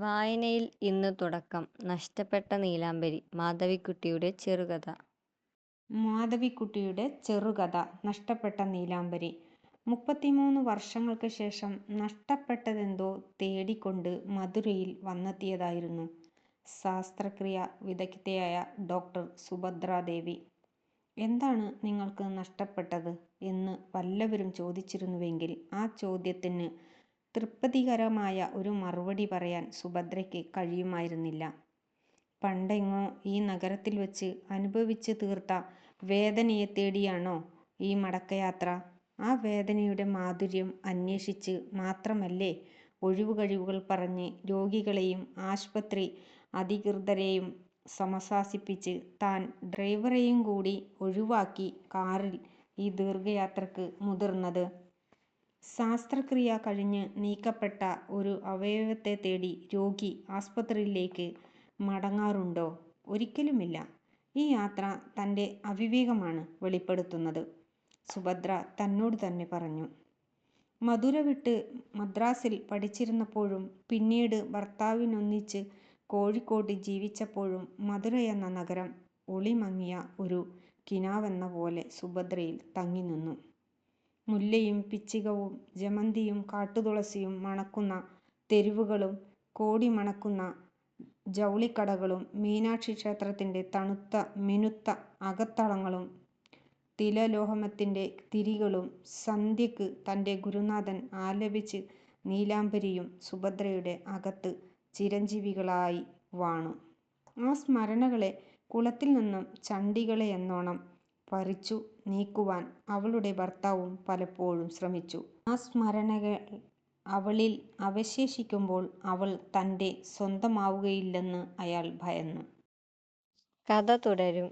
വായനയിൽ ഇന്ന് തുടക്കം. നഷ്ടപ്പെട്ട നീലാംബരി. മാധവിക്കുട്ടിയുടെ ചെറുകഥ. മാധവിക്കുട്ടിയുടെ ചെറുകഥ നഷ്ടപ്പെട്ട നീലാംബരി. 33 വർഷങ്ങൾക്ക് ശേഷം നഷ്ടപ്പെട്ടതെന്തോ തേടിക്കൊണ്ട് മധുരയിൽ വന്നെത്തിയതായിരുന്നു ശസ്ത്രക്രിയാ വിദഗ്ധയായ ഡോക്ടർ സുഭദ്രാദേവി. എന്താണ് നിങ്ങൾക്ക് നഷ്ടപ്പെട്ടത് എന്ന് വല്ലവരും ചോദിച്ചിരുന്നുവെങ്കിൽ ആ ചോദ്യത്തിന് തൃപ്തികരമായ ഒരു മറുപടി പറയാൻ സുഭദ്രയ്ക്ക് കഴിയുമായിരുന്നില്ല. പണ്ടെങ്ങോ ഈ നഗരത്തിൽ വച്ച് അനുഭവിച്ച് തീർത്ത വേദനയെ തേടിയാണോ ഈ മടക്കയാത്ര? ആ വേദനയുടെ മാധുര്യം അന്വേഷിച്ച് മാത്രമല്ലേ ഒഴിവുകഴിവുകൾ പറഞ്ഞ് രോഗികളെയും ആശുപത്രി അധികൃതരെയും സമാശ്വസിപ്പിച്ച് താൻ ഡ്രൈവറെയും കൂടി ഒഴിവാക്കി കാറിൽ ഈ ദീർഘയാത്രക്ക് മുതിർന്നത്? ശസ്ത്രക്രിയ കഴിഞ്ഞ് നീക്കപ്പെട്ട ഒരു അവയവത്തെ തേടി രോഗി ആസ്പത്രിയിലേക്ക് മടങ്ങാറുണ്ടോ? ഒരിക്കലുമില്ല. ഈ യാത്ര തൻ്റെ അവിവേകമാണ് വെളിപ്പെടുത്തുന്നത്, സുഭദ്ര തന്നോട് തന്നെ പറഞ്ഞു. മധുര വിട്ട് മദ്രാസിൽ പഠിച്ചിരുന്നപ്പോഴും പിന്നീട് ഭർത്താവിനൊന്നിച്ച് കോഴിക്കോട് ജീവിച്ചപ്പോഴും മധുരയെന്ന നഗരം ഒളിമങ്ങിയ ഒരു കിനാവെന്ന പോലെ സുഭദ്രയിൽ തങ്ങി നിന്നു. മുല്ലയും പിച്ചികവും ജമന്തിയും കാട്ടുതുളസിയും മണക്കുന്ന തെരുവുകളും കോടി മണക്കുന്ന ജൗളിക്കടകളും മീനാക്ഷി ക്ഷേത്രത്തിൻ്റെ തണുത്ത മിനുത്ത അകത്തളങ്ങളും തിലലോഹമത്തിൻ്റെ തിരികളും സന്ധ്യക്ക് തൻ്റെ ഗുരുനാഥൻ ആലപിച്ച് നീലാംബരിയും സുഭദ്രയുടെ അകത്ത് ചിരഞ്ജീവികളായി വാണു. ആ സ്മരണകളെ കുളത്തിൽ നിന്നും ചണ്ഡികളെയെന്നോണം പറിച്ചു നീക്കുവാൻ അവളുടെ ഭർത്താവും പലപ്പോഴും ശ്രമിച്ചു. ആ സ്മരണകൾ അവളിൽ അവശേഷിക്കുമ്പോൾ അവൾ തൻ്റെ സ്വന്തമാവുകയില്ലെന്ന് അയാൾ ഭയന്നു. കഥ തുടരും.